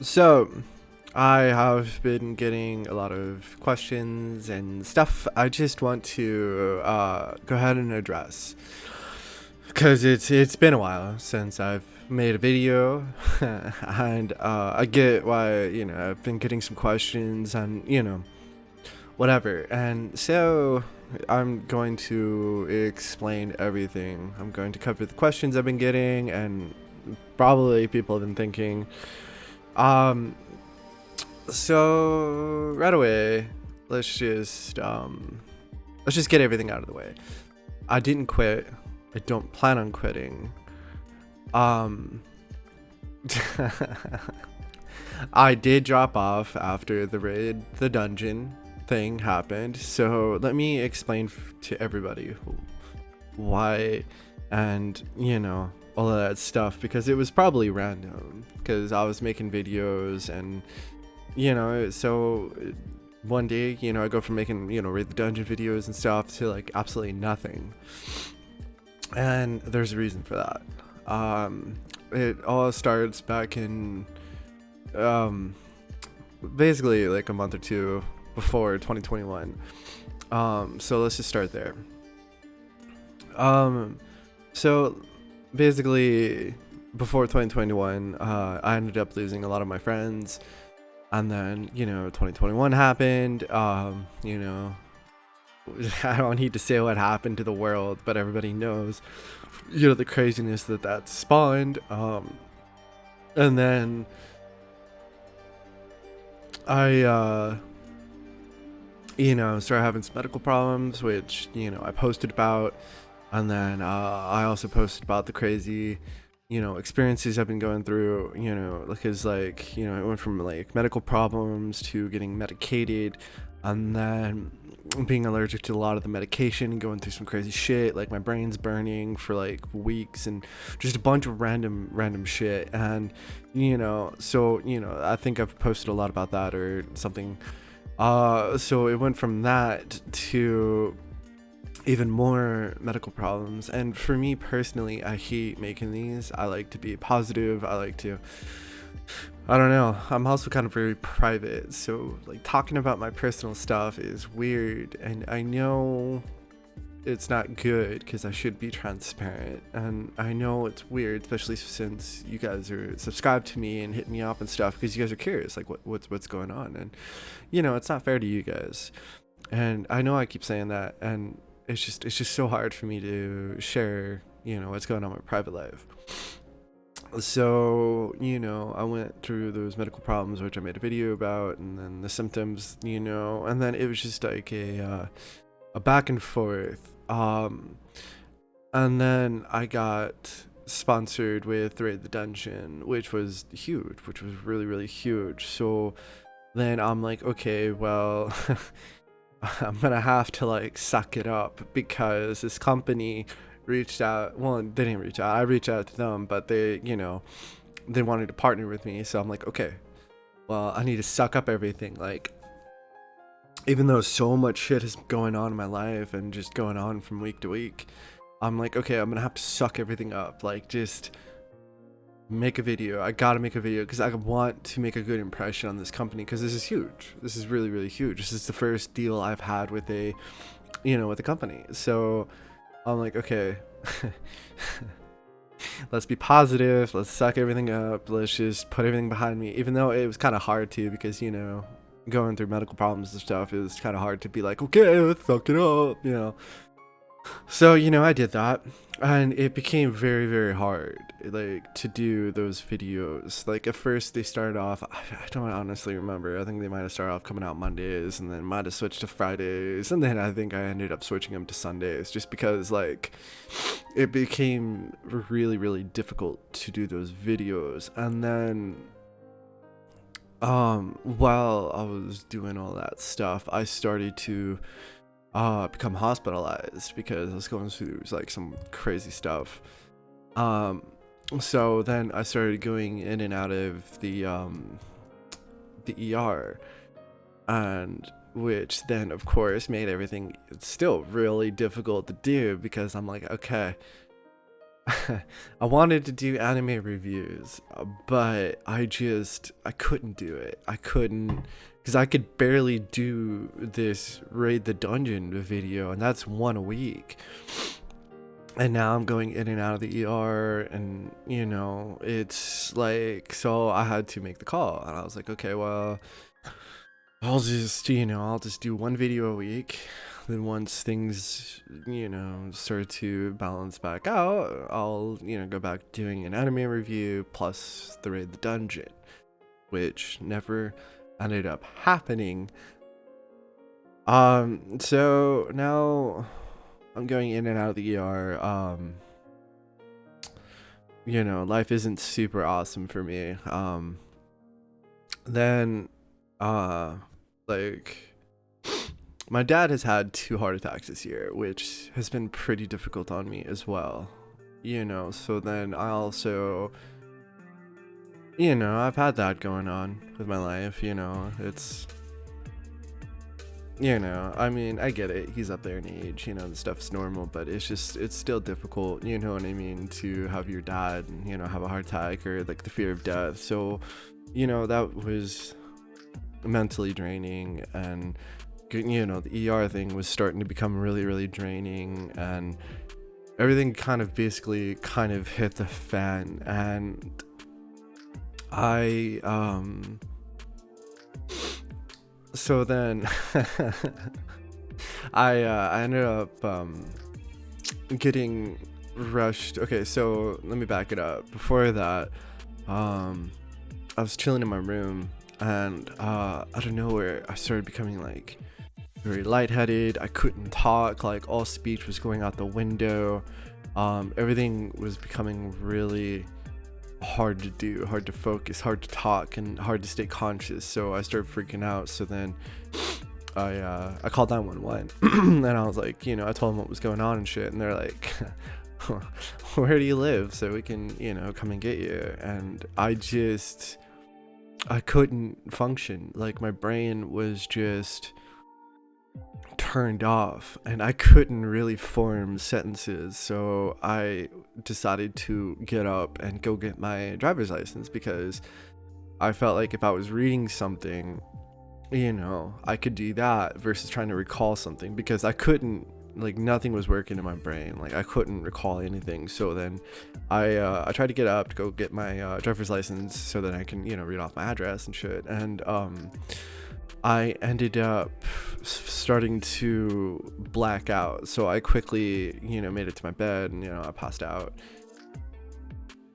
So, I have been getting a lot of questions and stuff. I just want to go ahead and address because it's been a while since I've made a video, and I get why I've been getting some questions and whatever. And so I'm going to explain everything. I'm going to cover the questions I've been getting and probably people have been thinking. Um, So right away, let's just let's just get everything out of the way. I didn't quit. I don't plan on quitting. Um I did drop off after the raid, the dungeon thing happened. So let me explain to everybody why and all of that stuff, because it was probably random because I was making videos and so one day, I go from making, raid the dungeon videos and stuff to like absolutely nothing. And there's a reason for that. It all starts back in, um, basically like a month or two before 2021. So let's just start there. Um, so basically before 2021, I ended up losing a lot of my friends. And then 2021 happened. I don't need to say what happened to the world, but everybody knows the craziness that spawned. And then I started having some medical problems, which I posted about. And then I also posted about the crazy experiences I've been going through, because it went from like medical problems to getting medicated, and then being allergic to a lot of the medication and going through some crazy shit, like my brain's burning for like weeks and just a bunch of random shit. And so I think I've posted a lot about that or something. So it went from that to even more medical problems. And for me personally, I hate making these. I like to be positive. I don't know, I'm also kind of very private, so like talking about my personal stuff is weird, and I know it's not good because I should be transparent, and I know it's weird, especially since you guys are subscribed to me and hit me up and stuff because you guys are curious like what's going on. And it's not fair to you guys, and I know I keep saying that, and it's just so hard for me to share what's going on in my private life. So I went through those medical problems, which I made a video about, and then the symptoms, and then it was just like a back and forth. And then I got sponsored with Raid the Dungeon, which was huge, which was really huge. So then I'm like, okay, well, I'm gonna have to like suck it up because this company reached out. Well, they didn't reach out. I reached out to them, but they wanted to partner with me. So I'm like, okay, well, I need to suck up everything. Like, even though so much shit is going on in my life and just going on from week to week, I'm like, okay, I'm gonna have to suck everything up. Like, just make a video. I gotta make a video because I want to make a good impression on this company because this is huge. This is really huge. This is the first deal I've had with with a company. So I'm like, okay, let's be positive. Let's suck everything up. Let's just put everything behind me. Even though it was kind of hard to, because going through medical problems and stuff, it was kind of hard to be like, okay, let's suck it up. So I did that, and it became very hard, like, to do those videos. Like, at first they started off, I don't honestly remember, I think they might have started off coming out Mondays and then might have switched to Fridays, and then I think I ended up switching them to Sundays just because like it became really difficult to do those videos. And then while I was doing all that stuff, I started to become hospitalized because I was going through like some crazy stuff. Um, so then I started going in and out of the ER, and which then of course made everything still really difficult to do because I'm like, okay, I wanted to do anime reviews, but I couldn't do it. I couldn't, because I could barely do this raid the dungeon video, and that's one a week. And now I'm going in and out of the ER, and it's like, so I had to make the call, and I was like, okay, well, I'll just do one video a week. Then once things, start to balance back out, I'll, go back doing an anime review plus the raid the dungeon, which never ended up happening. So now I'm going in and out of the ER. Life isn't super awesome for me. Then, like, my dad has had 2 heart attacks this year, which has been pretty difficult on me as well. So then I also, I've had that going on with my life. It's, I mean, I get it. He's up there in age, the stuff's normal, but it's still difficult, you know what I mean, to have your dad, have a heart attack or like the fear of death. So, that was mentally draining, and the ER thing was starting to become really, really draining, and everything kind of hit the fan. And so then I ended up getting rushed. Okay, so let me back it up. Before that, I was chilling in my room, and out of nowhere I started becoming like very lightheaded. I couldn't talk, like all speech was going out the window. Everything was becoming really hard to do, hard to focus, hard to talk, and hard to stay conscious. So I started freaking out. So then I called 911 and I was like, I told them what was going on and shit, and they're like, where do you live so we can come and get you? And I couldn't function. Like, my brain was just turned off, and I couldn't really form sentences. So I decided to get up and go get my driver's license, because I felt like if I was reading something, I could do that versus trying to recall something, because I couldn't, like, nothing was working in my brain. Like, I couldn't recall anything. So then I tried to get up to go get my driver's license so that I can read off my address and shit. And I ended up starting to black out. So I quickly, made it to my bed, and, I passed out.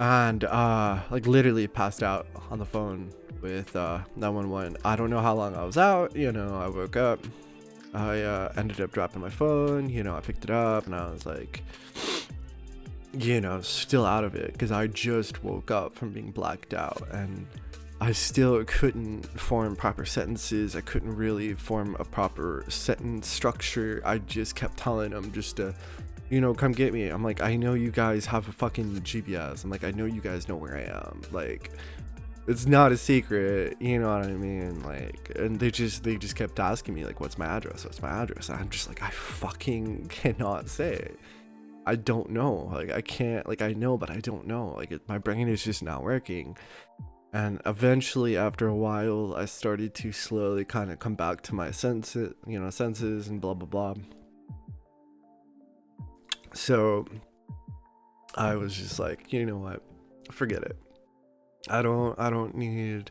And, like, literally passed out on the phone with 911. I don't know how long I was out. I woke up. I ended up dropping my phone. I picked it up, and I was like, still out of it, because I just woke up from being blacked out, and I still couldn't form proper sentences. I couldn't really form a proper sentence structure. I just kept telling them just to, come get me. I'm like, I know you guys have a fucking GPS. I'm like, I know you guys know where I am. Like, it's not a secret, you know what I mean? Like, and they just kept asking me, like, what's my address? And I'm just like, I fucking cannot say it. I don't know. Like, I can't, like, I know, but I don't know. Like, my brain is just not working. And eventually, after a while, I started to slowly kind of come back to my senses, and blah, blah, blah. So I was just like, you know what? Forget it. I don't need,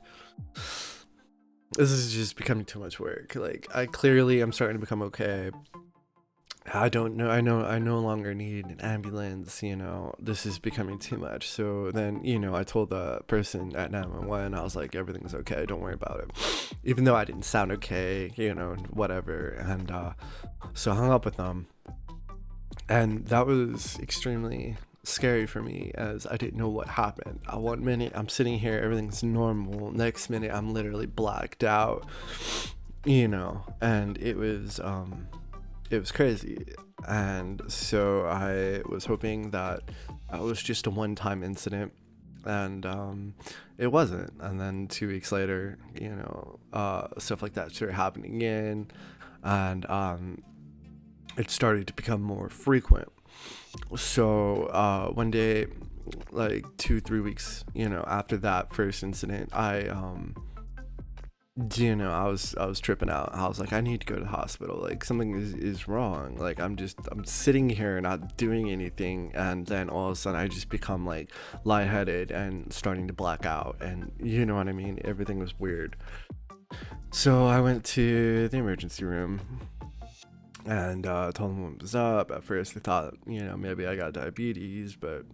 this is just becoming too much work. Like, I'm starting to become okay. I don't know. I no longer need an ambulance. This is becoming too much. So then, I told the person at 911, I was like, everything's okay. Don't worry about it. Even though I didn't sound okay, whatever. And so I hung up with them. And that was extremely scary for me, as I didn't know what happened. One minute I'm sitting here, everything's normal. Next minute I'm literally blacked out. And it was crazy. And so I was hoping that was just a one-time incident, and it wasn't. And then 2 weeks later, stuff like that started happening again, and it started to become more frequent. So one day, like 2-3 weeks, after that first incident, I was tripping out. I was like, I need to go to the hospital. Like, something is wrong. Like, I'm sitting here not doing anything, and then all of a sudden I just become like lightheaded and starting to black out, and you know what I mean? Everything was weird. So I went to the emergency room and told them what was up. At first they thought, maybe I got diabetes, but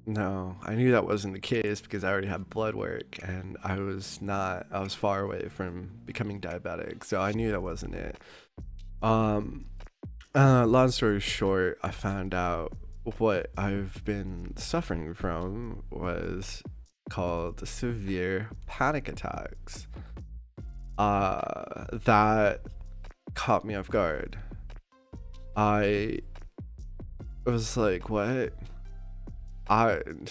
no, I knew that wasn't the case because I already had blood work, and I was far away from becoming diabetic, so I knew that wasn't it. Um, Long story short, I found out what I've been suffering from was called severe panic attacks. That caught me off guard. I was like, what? I'm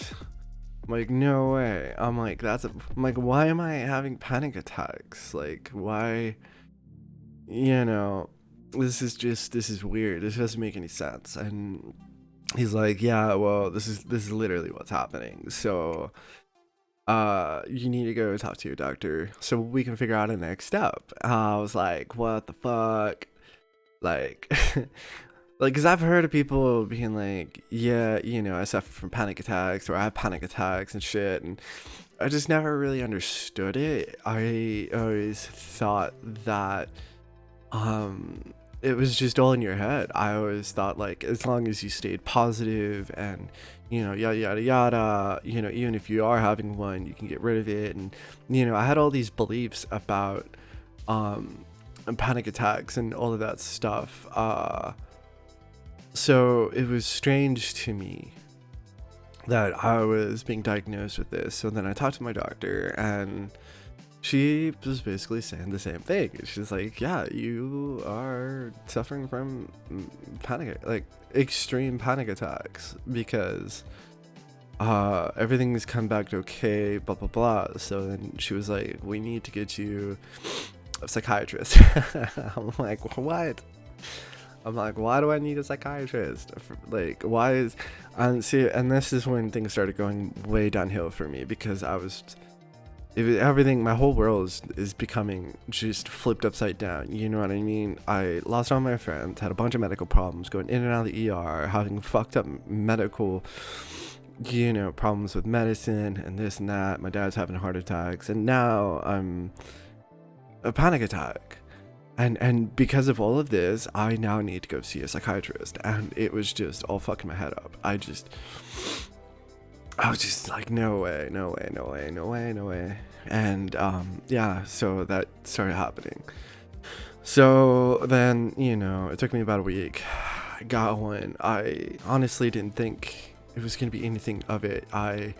like, no way. I'm like, I'm like, why am I having panic attacks? Like, why? This is weird. This doesn't make any sense. And he's like, yeah, well, this is literally what's happening. So, you need to go talk to your doctor so we can figure out a next step. I was like, what the fuck? Like, like, because I've heard of people being like, yeah, I suffer from panic attacks, or I have panic attacks and shit, and I just never really understood it. I always thought that it was just all in your head. I always thought, like, as long as you stayed positive and yada yada yada, even if you are having one, you can get rid of it. And I had all these beliefs about panic attacks and all of that stuff. So it was strange to me that I was being diagnosed with this. So then I talked to my doctor, and she was basically saying the same thing. She's like, yeah, you are suffering from extreme panic attacks, because everything's come back okay, blah blah blah. So then she was like, we need to get you a psychiatrist. I'm like, what? I'm like, why do I need a psychiatrist? Like, why is... And see, and this is when things started going way downhill for me, because everything, my whole world is becoming just flipped upside down. You know what I mean? I lost all my friends, had a bunch of medical problems, going in and out of the ER, having fucked up medical, problems with medicine and this and that. My dad's having heart attacks, and now I'm a panic attack. And because of all of this, I now need to go see a psychiatrist. And it was just all fucking my head up. I was just like, no way. And yeah, so that started happening. So then, it took me about a week. I got one. I honestly didn't think it was going to be anything of it. I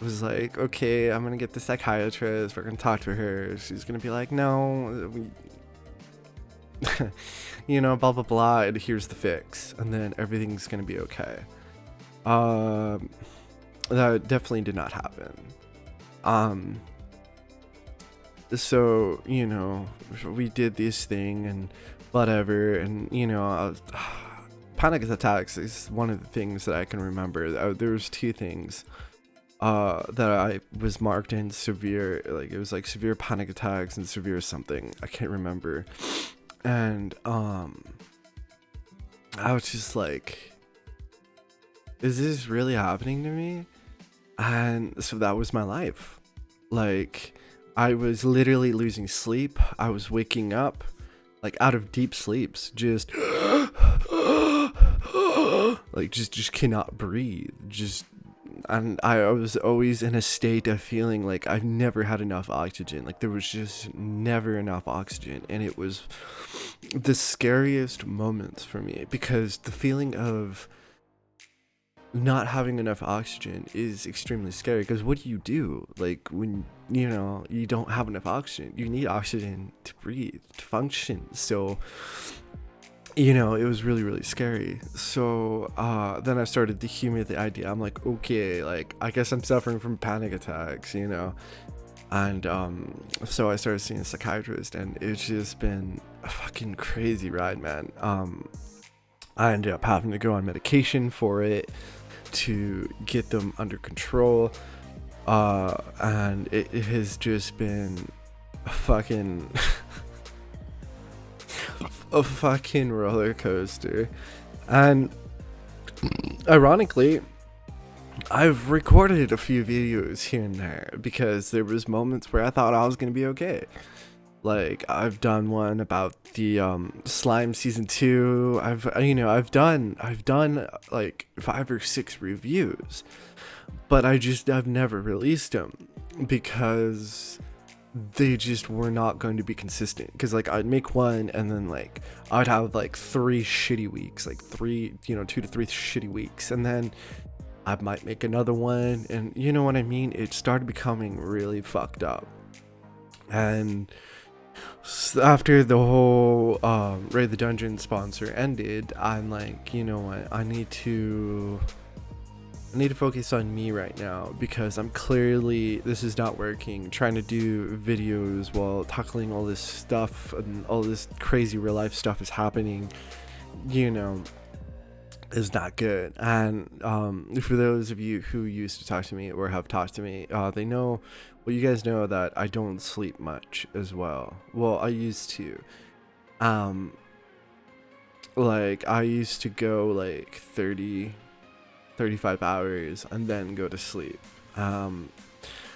was like, okay, I'm going to get the psychiatrist. We're going to talk to her. She's going to be like, no, blah blah blah, and here's the fix, and then everything's gonna be okay. That definitely did not happen. So we did this thing and whatever, and panic attacks is one of the things that I can remember. There was two things that I was marked in severe, like it was like severe panic attacks and severe something, I can't remember. And I was just like, is this really happening to me? And so that was my life. Like, I was literally losing sleep. I was waking up like out of deep sleeps, just like just cannot breathe, and I was always in a state of feeling like I've never had enough oxygen. Like, there was just never enough oxygen. And it was the scariest moments for me, because the feeling of not having enough oxygen is extremely scary. Because what do? Like, when, you don't have enough oxygen, you need oxygen to breathe, to function. So, it was really, really scary. So then I started to humor the idea. I'm like, okay, like, I guess I'm suffering from panic attacks, and so I started seeing a psychiatrist, and it's just been a fucking crazy ride, man. I ended up having to go on medication for it to get them under control. And it has just been a fucking a fucking roller coaster. And ironically, I've recorded a few videos here and there because there was moments where I thought I was gonna be okay. Like, I've done one about the slime season 2. I've done like 5 or 6 reviews, but I've never released them because they just were not going to be consistent. Because like I'd make one and then like I'd have like 3 shitty weeks, like 2 to 3 shitty weeks, and then I might make another one, and you know what I mean? It started becoming really fucked up. And after the whole Raid the Dungeon sponsor ended, I'm like, you know what? I need to focus on me right now, because this is not working. Trying to do videos while tackling all this stuff and all this crazy real life stuff is happening, is not good. And for those of you who used to talk to me or have talked to me, they know, well, you guys know that I don't sleep much as well. Well, I used to. Like, I used to go like 35 hours and then go to sleep.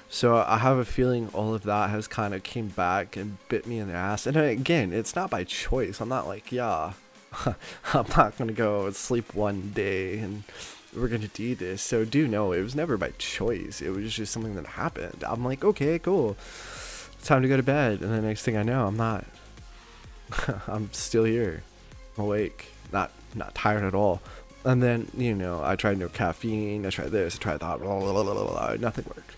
So I have a feeling all of that has kind of came back and bit me in the ass. And again, it's not by choice. I'm not like, yeah, I'm not gonna go sleep one day and we're gonna do this. So do know it was never by choice. It was just something that happened. I'm like, okay, cool, it's time to go to bed. And the next thing I know, I'm not. I'm still here, awake, not tired at all. And then, I tried no caffeine, I tried this, I tried that, blah, blah, blah, blah, blah, nothing worked.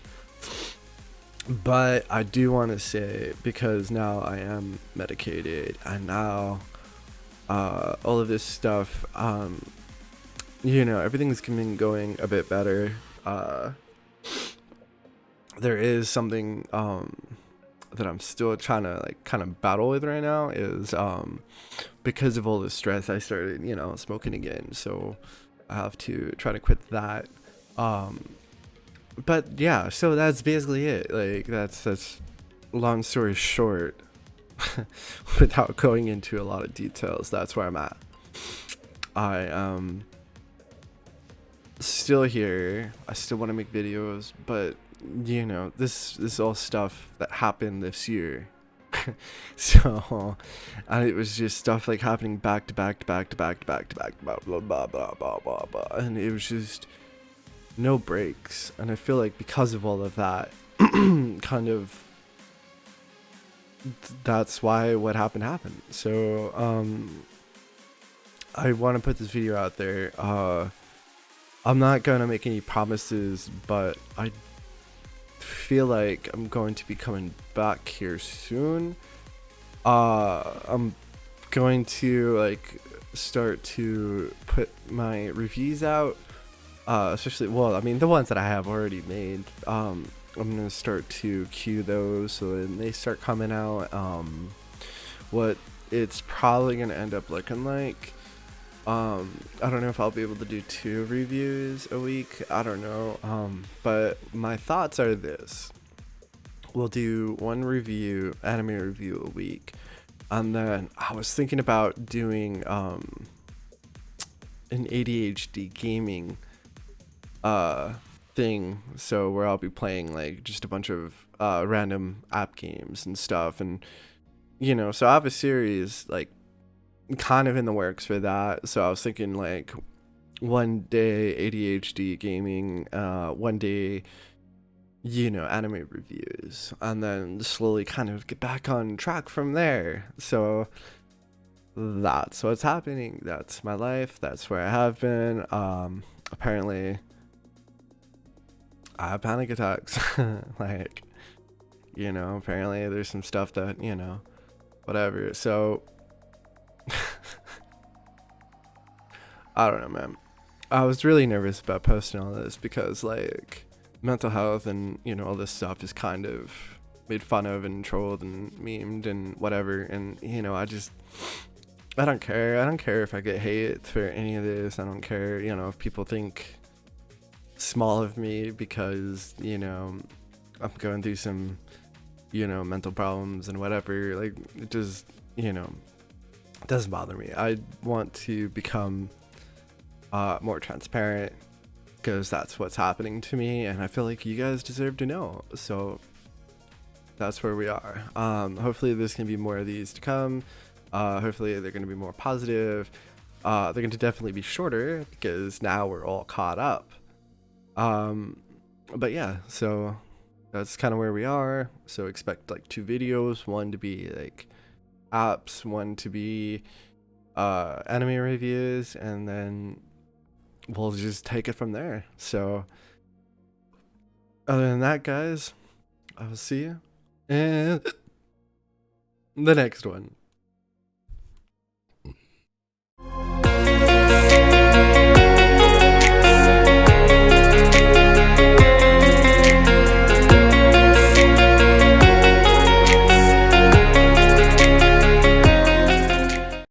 But I do want to say, because now I am medicated, and now all of this stuff, everything's been going a bit better. There is something that I'm still trying to like kind of battle with right now, is because of all the stress, I started smoking again, so I have to try to quit that. But yeah, so that's basically it. Like, that's long story short. Without going into a lot of details, that's where I'm at. I am still here. I still want to make videos, but this is all stuff that happened this year. So, and it was just stuff like happening back to back to back to back to back to back, blah blah blah blah blah blah blah, and it was just no breaks. And I feel like because of all of that, kind of, that's why what happened. So I want to put this video out there. I'm not gonna make any promises, but I feel like I'm going to be coming back here soon. I'm going to like start to put my reviews out, especially, well, I mean, the ones that I have already made. I'm gonna start to queue those so then they start coming out. What it's probably gonna end up looking like, I don't know if I'll be able to do 2 reviews a week, I don't know, but my thoughts are this: we'll do 1 anime review a week, and then I was thinking about doing an ADHD gaming thing, so where I'll be playing like just a bunch of random app games and stuff, and so I have a series like kind of in the works for that. So I was thinking like one day ADHD gaming, one day anime reviews, and then slowly kind of get back on track from there. So that's what's happening. That's my life. That's where I have been. Apparently I have panic attacks. Like, apparently there's some stuff that, whatever. So I don't know, man. I was really nervous about posting all this because like mental health and all this stuff is kind of made fun of and trolled and memed and whatever, and I don't care. I don't care if I get hate for any of this. I don't care, you know, if people think small of me because, you know, I'm going through some, you know, mental problems and whatever. Like, it just, you know, it doesn't bother me. I want to become more transparent because that's what's happening to me, and I feel like you guys deserve to know. So that's where we are. Hopefully there's gonna be more of these to come. Hopefully they're gonna be more positive. They're going to definitely be shorter because now we're all caught up. But yeah, so that's kind of where we are. So expect like 2 videos, one to be like apps, one to be anime reviews, and then we'll just take it from there. So other than that, guys, I will see you in the next one.